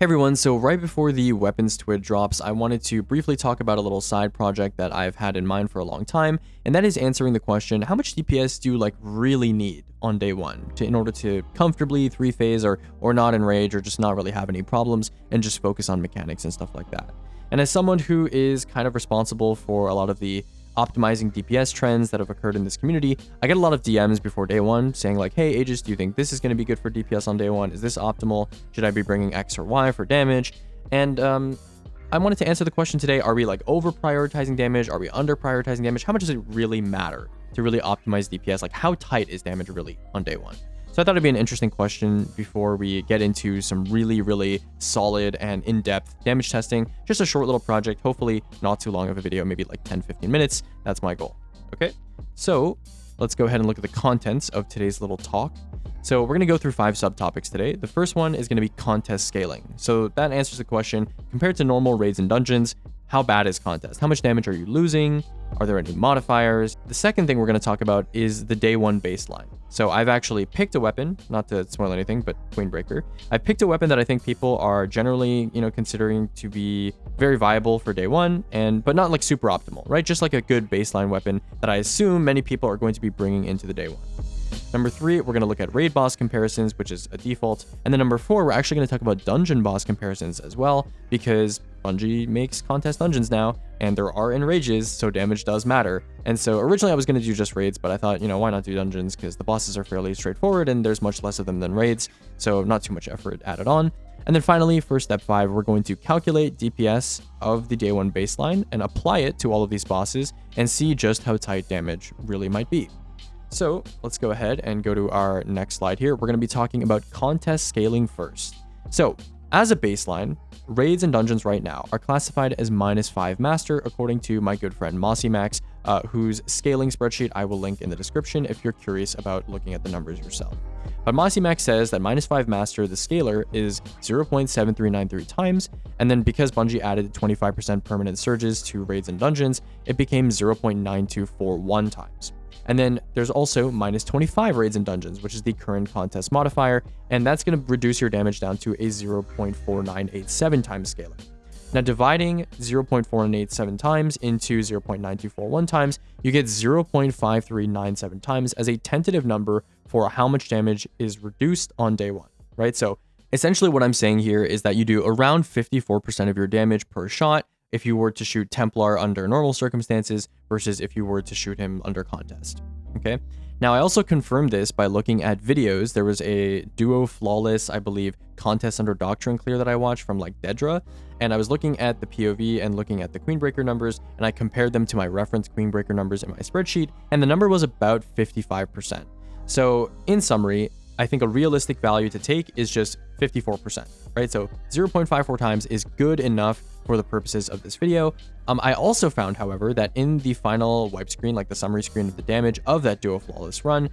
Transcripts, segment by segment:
Hey everyone, so right before the weapons twid drops, I wanted to briefly talk about a little side project that I've had in mind for a long time, and that is answering the question, how much DPS do you really need on day one in order to comfortably 3-phase or not enrage or just not really have any problems and just focus on mechanics and stuff like that. And as someone who is kind of responsible for a lot of the optimizing DPS trends that have occurred in this community, I get a lot of DMs before day one saying like, hey Aegis, do you think this is going to be good for DPS on day one? Is this optimal? Should I be bringing X or Y for damage? And I wanted to answer the question today. Are we over prioritizing damage? Are we under prioritizing damage? How much does it really matter to really optimize DPS? How tight is damage really on day one? So I thought it'd be an interesting question before we get into some really solid and in-depth damage testing. Just a short little project, hopefully not too long of a video, maybe 10-15 minutes. That's my goal. Okay, so let's go ahead and look at the contents of today's little talk. So we're going to go through 5 subtopics today. The first one is going to be contest scaling. So that answers the question, compared to normal raids and dungeons, how bad is contest? How much damage are you losing? Are there any modifiers? The second thing we're going to talk about is the day one baseline. So I've actually picked a weapon, not to spoil anything, but Queenbreaker. I picked a weapon that I think people are generally, considering to be very viable for day one, but not super optimal, right? Just a good baseline weapon that I assume many people are going to be bringing into the day one. Number 3, we're going to look at raid boss comparisons, which is a default. And then number 4, we're actually going to talk about dungeon boss comparisons as well, because Bungie makes contest dungeons now, and there are enrages, so damage does matter. And so originally I was going to do just raids, but I thought, why not do dungeons, because the bosses are fairly straightforward and there's much less of them than raids, so not too much effort added on. And then finally, for step 5, we're going to calculate DPS of the day one baseline and apply it to all of these bosses and see just how tight damage really might be. So let's go ahead and go to our next slide here. We're going to be talking about contest scaling first. So as a baseline, raids and dungeons right now are classified as -5 master, according to my good friend modifier, whose scaling spreadsheet I will link in the description if you're curious about looking at the numbers yourself. But modifier says that -5 master, the scaler, is 0.7393 times, and then because Bungie added 25% permanent surges to raids and dungeons, it became 0.9241 times. And then there's also -25 raids and dungeons, which is the current contest modifier, and that's going to reduce your damage down to a 0.4987 times scaling. Now, dividing 0.4987 times into 0.9241 times, you get 0.5397 times as a tentative number for how much damage is reduced on day one, right? So essentially what I'm saying here is that you do around 54% of your damage per shot if you were to shoot Templar under normal circumstances versus if you were to shoot him under contest, okay? Now, I also confirmed this by looking at videos. There was a duo flawless, I believe, contest under Doctrine clear that I watched from Dedra, and I was looking at the POV and looking at the Queenbreaker numbers, and I compared them to my reference Queenbreaker numbers in my spreadsheet, and the number was about 55%. So in summary, I think a realistic value to take is just 54%, right? So 0.54 times is good enough for the purposes of this video. I also found, however, that in the final wipe screen, the summary screen of the damage of that duo flawless run,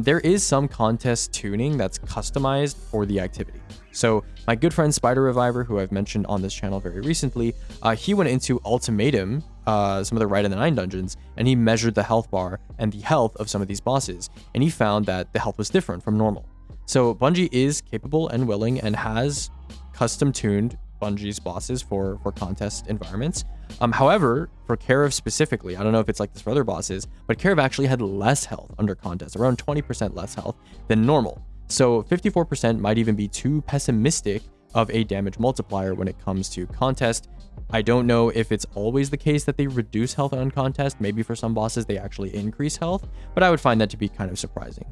there is some contest tuning that's customized for the activity. So my good friend Spider Reviver, who I've mentioned on this channel very recently, he went into Ultimatum, some of the Right in the Nine dungeons, and he measured the health bar and the health of some of these bosses, and he found that the health was different from normal. So Bungie is capable and willing and has custom tuned Bungie's bosses for contest environments. However, for Karev specifically, I don't know if it's like this for other bosses, but Karev actually had less health under contest, around 20% less health than normal. So 54% might even be too pessimistic of a damage multiplier when it comes to contest. I don't know if it's always the case that they reduce health on contest. Maybe for some bosses they actually increase health, but I would find that to be kind of surprising.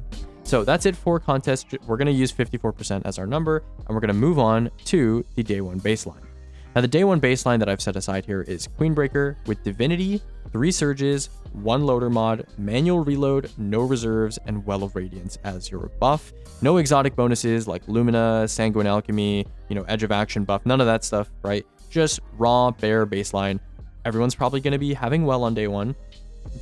So that's it for contest. We're going to use 54% as our number, and we're going to move on to the day one baseline. Now, the day one baseline that I've set aside here is Queenbreaker with Divinity, 3 surges, 1 loader mod, manual reload, no reserves, and Well of Radiance as your buff. No exotic bonuses like Lumina, Sanguine Alchemy, Edge of Action buff, none of that stuff, right? Just raw, bare baseline. Everyone's probably going to be having Well on day one.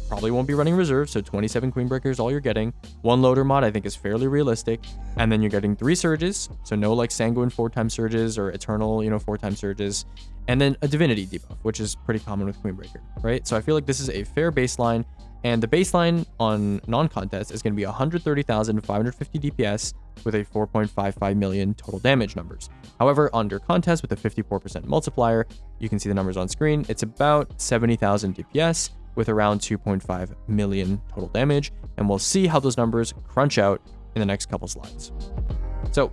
probably won't be running reserve, so 27 Queen Breakers all you're getting. 1 loader mod I think is fairly realistic, and then you're getting 3 surges, so no like Sanguine 4-time surges or Eternal, 4-time surges, and then a Divinity debuff, which is pretty common with Queen Breaker, right? So I feel like this is a fair baseline, and the baseline on non-contest is going to be 130,550 DPS with a 4.55 million total damage numbers. However, under contest with a 54% multiplier, you can see the numbers on screen, it's about 70,000 DPS with around 2.5 million total damage, and we'll see how those numbers crunch out in the next couple slides. So,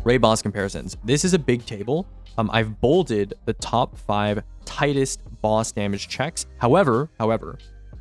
raid boss comparisons. This is a big table. I've bolded the top 5 tightest boss damage checks. However,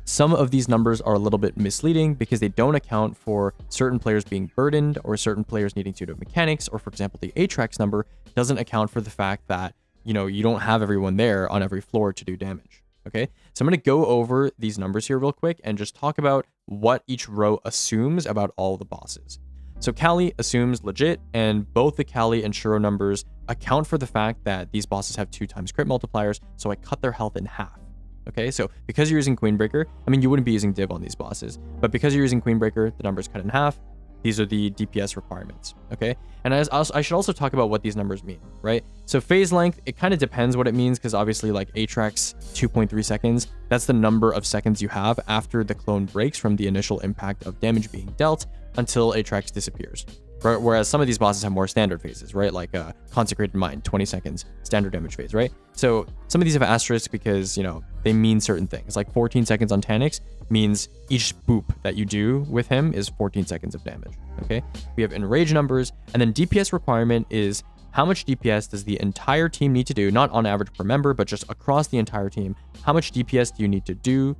some of these numbers are a little bit misleading because they don't account for certain players being burdened or certain players needing to do mechanics, or for example, the Atrax number doesn't account for the fact that, you don't have everyone there on every floor to do damage. Okay, so I'm going to go over these numbers here real quick and just talk about what each row assumes about all the bosses. So Kali assumes legit, and both the Kali and Shuro numbers account for the fact that these bosses have 2x crit multipliers, so I cut their health in half. Okay, so because you're using Queenbreaker, I mean, you wouldn't be using Div on these bosses, but because you're using Queenbreaker, the number's cut in half. These are the DPS requirements, okay? And I should also talk about what these numbers mean, right? So phase length, it kind of depends what it means, because obviously like Atrax 2.3 seconds, that's the number of seconds you have after the clone breaks from the initial impact of damage being dealt until Atrax disappears. Right? Whereas some of these bosses have more standard phases, right? Like Consecrated Mind, 20 seconds, standard damage phase, right? So some of these have asterisks because, they mean certain things. Like 14 seconds on Tanix means each boop that you do with him is 14 seconds of damage, okay? We have enrage numbers, and then DPS requirement is how much DPS does the entire team need to do, not on average per member, but just across the entire team. How much DPS do you need to do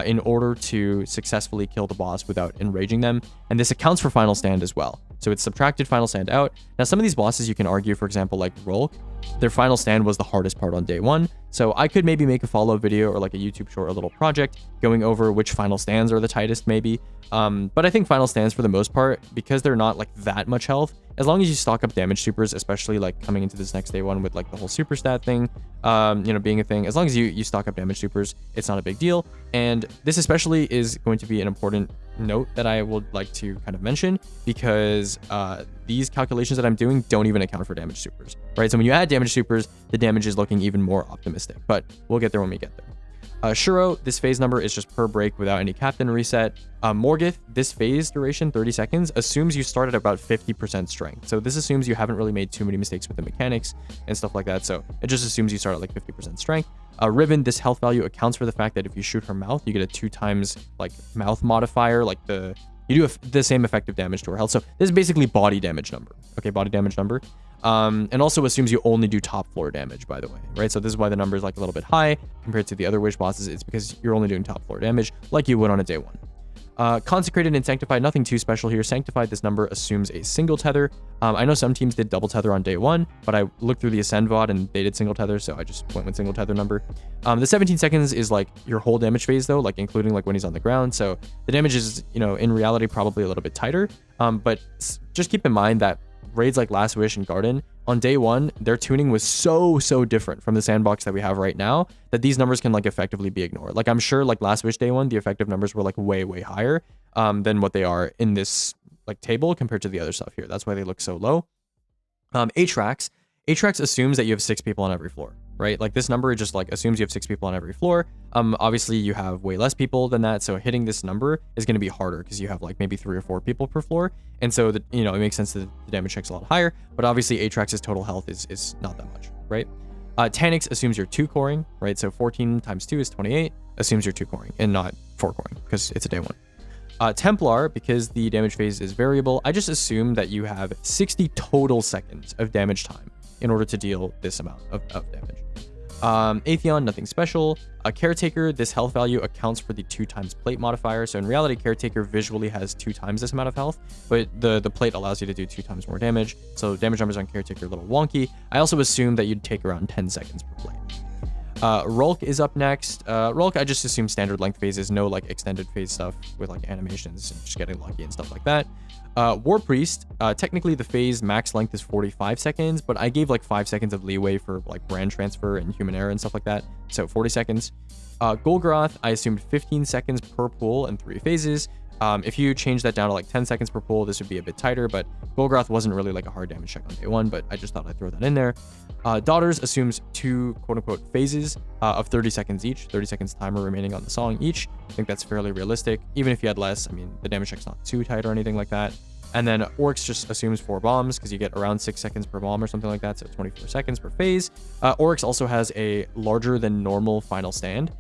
in order to successfully kill the boss without enraging them? And this accounts for final stand as well. So it's subtracted final stand out. Now, some of these bosses you can argue, for example, like Rolk, their final stand was the hardest part on day 1. So I could maybe make a follow-up video or like a YouTube short or little project going over which final stands are the tightest maybe. But I think final stands for the most part, because they're not like that much health, as long as you stock up damage supers, especially like coming into this next day 1 with like the whole super stat thing, being a thing, as long as you stock up damage supers, it's not a big deal. And this especially is going to be an important note that I would like to kind of mention, because these calculations that I'm doing don't even account for damage supers, right? So when you add damage supers, the damage is looking even more optimistic, but we'll get there when we get there. Shuro, this phase number is just per break without any captain reset. Morgith, this phase duration, 30 seconds, assumes you start at about 50% strength. So this assumes you haven't really made too many mistakes with the mechanics and stuff like that. So it just assumes you start at like 50% strength. Riven, this health value accounts for the fact that if you shoot her mouth, you get a 2x like mouth modifier, like you do the same effective damage to her health. So this is basically body damage number. Okay, body damage number. And also assumes you only do top floor damage, by the way, right? So this is why the number is like a little bit high compared to the other wish bosses. It's because you're only doing top floor damage like you would on a day 1. Consecrated and Sanctified, nothing too special here. Sanctified, this number assumes a single tether. I know some teams did double tether on day 1, but I looked through the Ascend VOD and they did single tether, so I just went with single tether number. The 17 seconds is like your whole damage phase though, like including like when he's on the ground. So the damage is, in reality, probably a little bit tighter. But just keep in mind that raids like Last Wish and Garden, on day 1, their tuning was so different from the sandbox that we have right now that these numbers can like effectively be ignored. Like I'm sure like Last Wish day 1, the effective numbers were like way higher than what they are in this like table compared to the other stuff here. That's why they look so low. Atrax assumes that you have 6 people on every floor, right? Like this number just like assumes you have 6 people on every floor. Obviously you have way less people than that, so hitting this number is going to be harder because you have like maybe 3 or 4 people per floor, and so that it makes sense that the damage check's a lot higher. But obviously Atrax's total health is not that much, right? Tanix assumes you're 2 coring, right? So 14 times 2 is 28. Assumes you're 2 coring and not 4 coring because it's a day 1. Templar, because the damage phase is variable, I just assume that you have 60 total seconds of damage time in order to deal this amount of damage. Atheon, nothing special. Caretaker, this health value accounts for the 2x plate modifier. So in reality, Caretaker visually has 2x this amount of health, but the plate allows you to do 2x more damage. So damage numbers on Caretaker are a little wonky. I also assume that you'd take around 10 seconds per plate. Rulk is up next. Rulk, I just assume standard length phases, no like extended phase stuff with like animations and just getting lucky and stuff like that. War Priest, technically the phase max length is 45 seconds, but I gave like 5 seconds of leeway for like brand transfer and human error and stuff like that, so 40 seconds. Golgoroth, I assumed 15 seconds per pool and 3 phases. If you change that down to like 10 seconds per pool, this would be a bit tighter, but Golgoroth wasn't really like a hard damage check on day 1, but I just thought I'd throw that in there. Daughters assumes 2 quote-unquote phases of 30 seconds each, 30 seconds timer remaining on the song each. I think that's fairly realistic. Even if you had less, I mean, the damage check's not too tight or anything like that. And then Oryx just assumes 4 bombs because you get around 6 seconds per bomb or something like that, so 24 seconds per phase. Oryx also has a larger than normal final stand.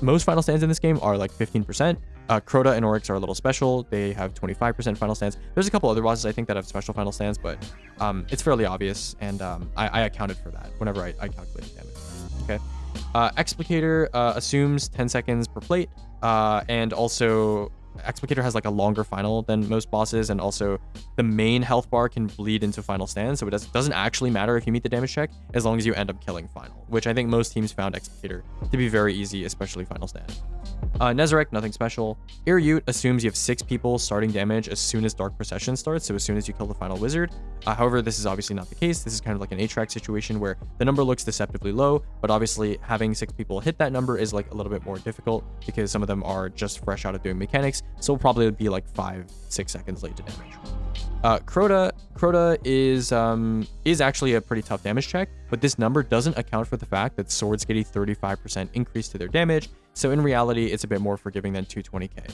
Most final stands in this game are like 15%. Crota and Oryx are a little special. They have 25% final stands. There's a couple other bosses I think that have special final stands, but it's fairly obvious, and I accounted for that whenever I calculated damage. Okay. Explicator assumes 10 seconds per plate, and also Explicator has like a longer final than most bosses, and also the main health bar can bleed into final stand, so it doesn't actually matter if you meet the damage check as long as you end up killing final, which I think most teams found Explicator to be very easy, especially final stand. Nezarec, nothing special. Irute assumes you have 6 people starting damage as soon as Dark Procession starts, so as soon as you kill the final wizard. However, this is obviously not the case. This is kind of like an 8-track situation where the number looks deceptively low, but obviously having 6 people hit that number is like a little bit more difficult because some of them are just fresh out of doing mechanics, so it'll probably be like 5-6 seconds late to damage. Crota is actually a pretty tough damage check, but this number doesn't account for the fact that swords get a 35% increase to their damage, so in reality, it's a bit more forgiving than 220k.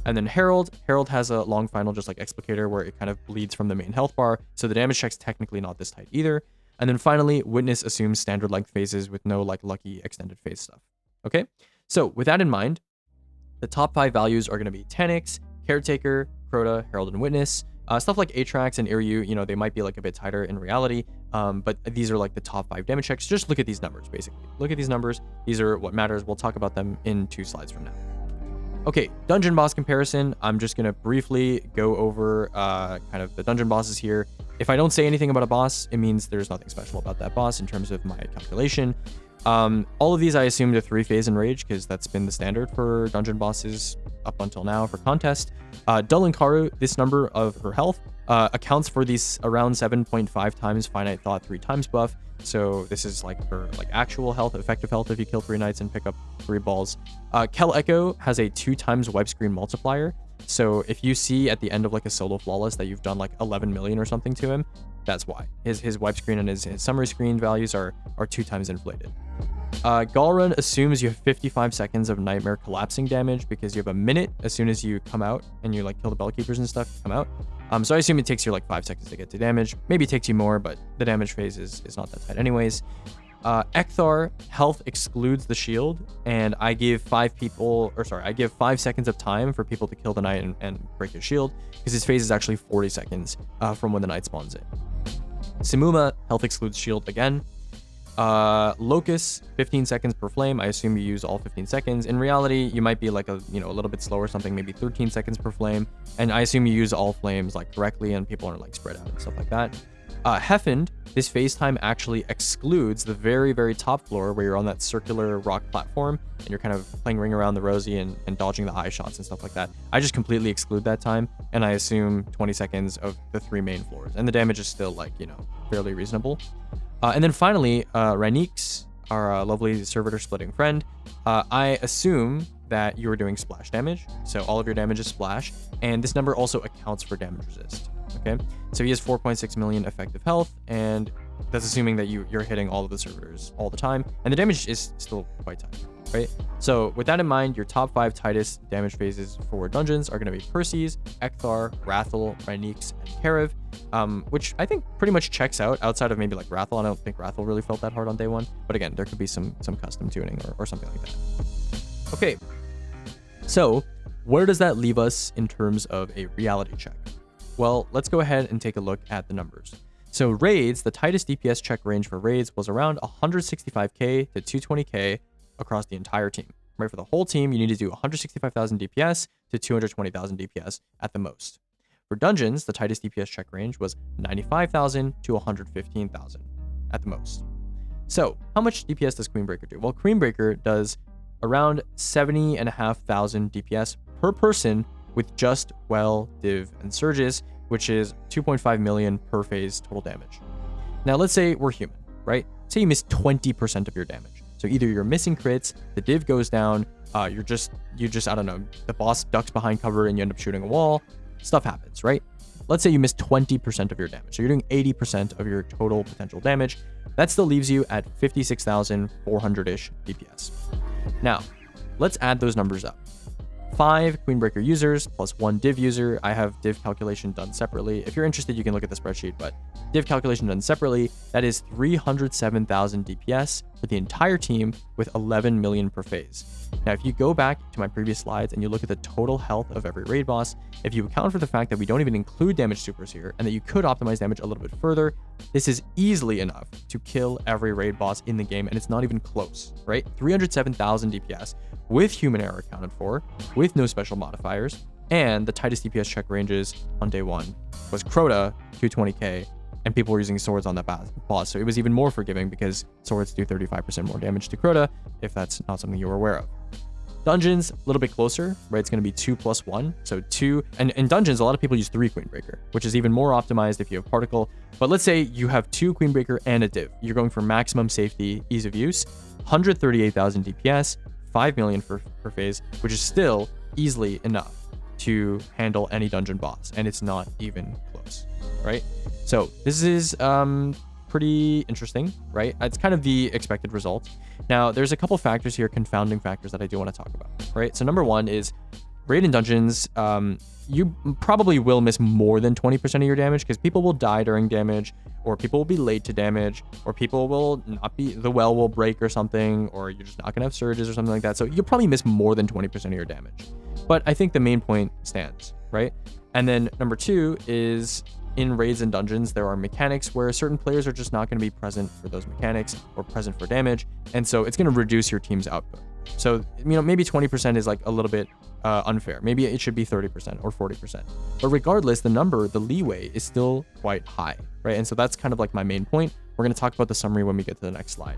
And then Herald has a long final just like Explicator where it kind of bleeds from the main health bar, so the damage check's technically not this tight either. And then finally, Witness assumes standard length phases with no like lucky extended phase stuff. Okay, so with that in mind, the top 5 values are going to be Taniks, Caretaker, Crota, Herald, and Witness. Stuff like Atrax and Iryu, you know, they might be like a bit tighter in reality, but these are like the top 5 damage checks. Just look at these numbers, basically. Look at these numbers. These are what matters. We'll talk about them in 2 slides from now. Okay, dungeon boss comparison. I'm just going to briefly go over kind of the dungeon bosses here. If I don't say anything about a boss, it means there's nothing special about that boss in terms of my calculation. All of these I assumed a 3-phase Enrage because that's been the standard for dungeon bosses up until now for contest. Dulinkaru, this number of her health accounts for these around 7.5 times Finite Thought 3 times buff. So this is like her like actual health, effective health if you kill 3 knights and pick up 3 balls. Kel Echo has a 2 times wipe screen multiplier. So if you see at the end of like a solo flawless that you've done like 11 million or something to him, that's why. His wipe screen and his summary screen values are 2 times inflated. Galrun assumes you have 55 seconds of Nightmare collapsing damage because you have a minute as soon as you come out and you like kill the Bellkeepers and stuff, come out. So I assume it takes you like 5 seconds to get to damage. Maybe it takes you more, but the damage phase is not that tight anyways. Ekthar, health excludes the shield, and I give 5 seconds of time for people to kill the knight and break his shield, because his phase is actually 40 seconds from when the knight spawns in. Simuma, health excludes shield again. Locus, 15 seconds per flame. I assume you use all 15 seconds. In reality, you might be like a little bit slower, something maybe 13 seconds per flame. And I assume you use all flames like correctly and people aren't like spread out and stuff like that. Heffend, this phase time actually excludes the very, very top floor where you're on that circular rock platform and you're kind of playing Ring Around the Rosie and dodging the eye shots and stuff like that. I just completely exclude that time and I assume 20 seconds of the 3 main floors. And the damage is still like, fairly reasonable. And then finally, Ranix, our lovely servitor splitting friend, I assume that you are doing splash damage. So all of your damage is splash. And this number also accounts for damage resist. Okay, so he has 4.6 million effective health, and that's assuming that you're hitting all of the servitors all the time, and the damage is still quite tight, right? So with that in mind, your top 5 tightest damage phases for dungeons are going to be Perses, Ekthar, Wrathel, Ranix, and Karev, which I think pretty much checks out outside of maybe like Wrathel. I don't think Wrathel really felt that hard on day 1, but again, there could be some custom tuning or something like that. Okay, so where does that leave us in terms of a reality check? Well, let's go ahead and take a look at the numbers. So raids, the tightest DPS check range for raids was around 165k to 220k across the entire team. Right, for the whole team, you need to do 165,000 DPS to 220,000 DPS at the most. For dungeons, the tightest DPS check range was 95,000 to 115,000 at the most. So how much DPS does Queenbreaker do? Well, Queenbreaker does around 70,500 DPS per person with just well, div, and surges, which is 2.5 million per phase total damage. Now let's say we're human, right? Say you miss 20% of your damage. So either you're missing crits, the div goes down, you just, I don't know, the boss ducks behind cover and you end up shooting a wall. Stuff happens, right? Let's say you miss 20% of your damage. So you're doing 80% of your total potential damage. That still leaves you at 56,400-ish DPS. Now, let's add those numbers up. 5 Queenbreaker users plus 1 div user. I have div calculation done separately. If you're interested, you can look at the spreadsheet, but div calculation done separately, that is 307,000 DPS for the entire team with 11 million per phase. Now, if you go back to my previous slides and you look at the total health of every raid boss, if you account for the fact that we don't even include damage supers here and that you could optimize damage a little bit further, this is easily enough to kill every raid boss in the game, and it's not even close, right? 307,000 DPS with human error accounted for, with no special modifiers, and the tightest DPS check ranges on day 1 was Crota, 220k, and people were using swords on that boss, so it was even more forgiving because swords do 35% more damage to Crota, if that's not something you were aware of. Dungeons, a little bit closer, right? It's going to be 2 plus 1. So 2, and in dungeons, a lot of people use 3 Queenbreaker, which is even more optimized if you have particle. But let's say you have 2 Queenbreaker and a div. You're going for maximum safety, ease of use, 138,000 DPS, 5 million per phase, which is still easily enough to handle any dungeon boss. And it's not even close, right? So this is pretty interesting, right? It's kind of the expected result. Now, there's a couple factors here, confounding factors that I do want to talk about, right? So number one is raid in dungeons, you probably will miss more than 20% of your damage because people will die during damage, or people will be late to damage, or people will not be, the well will break or something, or you're just not gonna have surges or something like that. So you'll probably miss more than 20% of your damage. But I think the main point stands, right? And then number two is in raids and dungeons, there are mechanics where certain players are just not going to be present for those mechanics or present for damage. And so it's going to reduce your team's output. So, you know, maybe 20% is like a little bit unfair. Maybe it should be 30% or 40%. But regardless, the number, the leeway is still quite high, right? And so that's kind of like my main point. We're going to talk about the summary when we get to the next slide.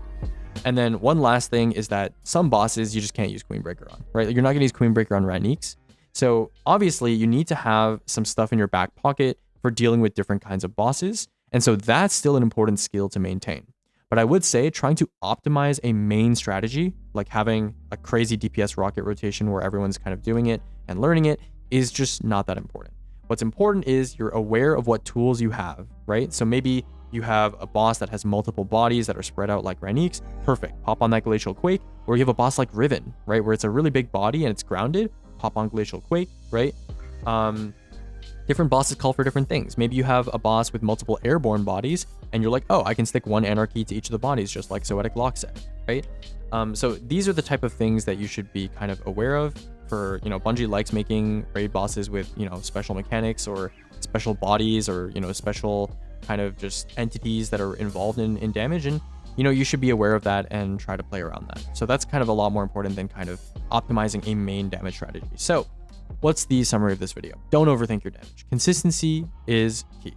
And then one last thing is that some bosses you just can't use Queenbreaker on, right? You're not going to use Queenbreaker on Ratniks. So obviously you need to have some stuff in your back pocket for dealing with different kinds of bosses. And so that's still an important skill to maintain. But I would say trying to optimize a main strategy, like having a crazy DPS rocket rotation where everyone's kind of doing it and learning it, is just not that important. What's important is you're aware of what tools you have, right? So maybe you have a boss that has multiple bodies that are spread out like Ratniks. Perfect. Pop on that Glacial Quake. Or you have a boss like Riven, right? Where it's a really big body and it's grounded. Pop on Glacial Quake, right? Different bosses call for different things. Maybe you have a boss with multiple airborne bodies and you're like, oh, I can stick one anarchy to each of the bodies, just like Zoetic Lockset, right? So these are the type of things that you should be kind of aware of. For, you know, Bungie likes making raid bosses with, you know, special mechanics or special bodies or, you know, special kind of just entities that are involved in damage. And, you know, you should be aware of that and try to play around that. So that's kind of a lot more important than kind of optimizing a main damage strategy. So what's the summary of this video? Don't overthink your damage. Consistency is key.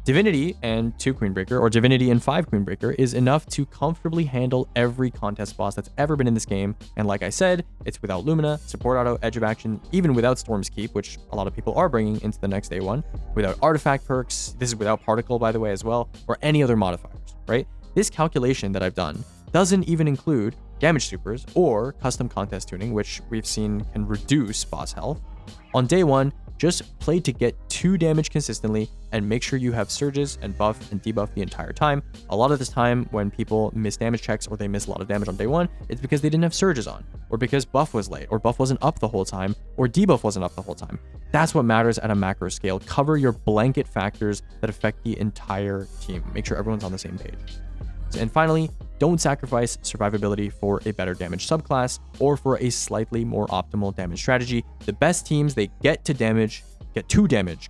Divinity and 2 Queenbreaker, or Divinity and 5 Queenbreaker, is enough to comfortably handle every contest boss that's ever been in this game. And like I said, it's without Lumina, support auto, edge of action, even without Storm's Keep, which a lot of people are bringing into the next day one, without artifact perks. This is without particle, by the way, as well, or any other modifiers, right? This calculation that I've done doesn't even include damage supers or custom contest tuning, which we've seen can reduce boss health. On day one, just play to get 2 damage consistently and make sure you have surges and buff and debuff the entire time. A lot of this time when people miss damage checks or they miss a lot of damage on day one, it's because they didn't have surges on, or because buff was late, or buff wasn't up the whole time, or debuff wasn't up the whole time. That's what matters at a macro scale. Cover your blanket factors that affect the entire team. Make sure everyone's on the same page. And finally, don't sacrifice survivability for a better damage subclass or for a slightly more optimal damage strategy. The best teams, they get to damage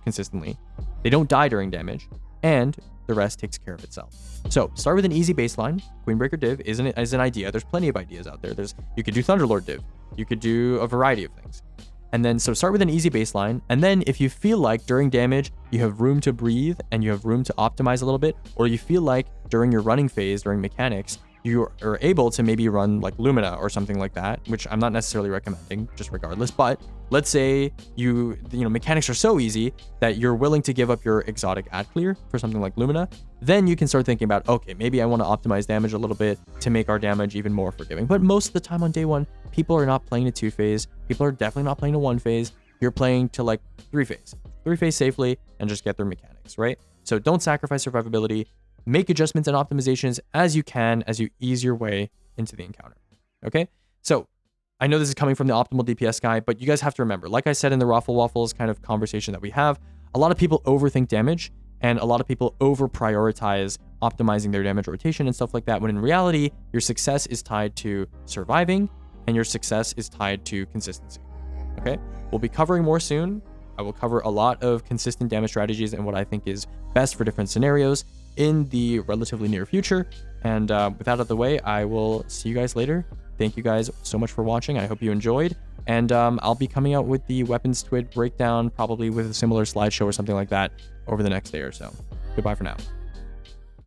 consistently. They don't die during damage, and the rest takes care of itself. So start with an easy baseline. Queenbreaker div is an idea. There's plenty of ideas out there. You could do Thunderlord div. You could do a variety of things. And then, so start with an easy baseline. And then if you feel like during damage, you have room to breathe and you have room to optimize a little bit, or you feel like during your running phase, during mechanics, you are able to maybe run like Lumina or something like that, which I'm not necessarily recommending, just regardless. But let's say mechanics are so easy that you're willing to give up your exotic ad clear for something like Lumina. Then you can start thinking about, okay, maybe I want to optimize damage a little bit to make our damage even more forgiving. But most of the time on day one, people are not playing a 2-phase. People are definitely not playing a 1-phase. You're playing to like 3-phase. 3-phase safely and just get their mechanics, right? So don't sacrifice survivability. Make adjustments and optimizations as you can as you ease your way into the encounter, okay? So I know this is coming from the optimal DPS guy, but you guys have to remember, like I said in the Raffle Waffles kind of conversation that we have, a lot of people overthink damage and a lot of people over prioritize optimizing their damage rotation and stuff like that, when in reality, your success is tied to surviving and your success is tied to consistency, okay? We'll be covering more soon. I will cover a lot of consistent damage strategies and what I think is best for different scenarios in the relatively near future. And with that out of the way, I will see you guys later. Thank you guys so much for watching. I hope you enjoyed. And I'll be coming out with the weapons twid breakdown, probably with a similar slideshow or something like that over the next day or so. Goodbye for now.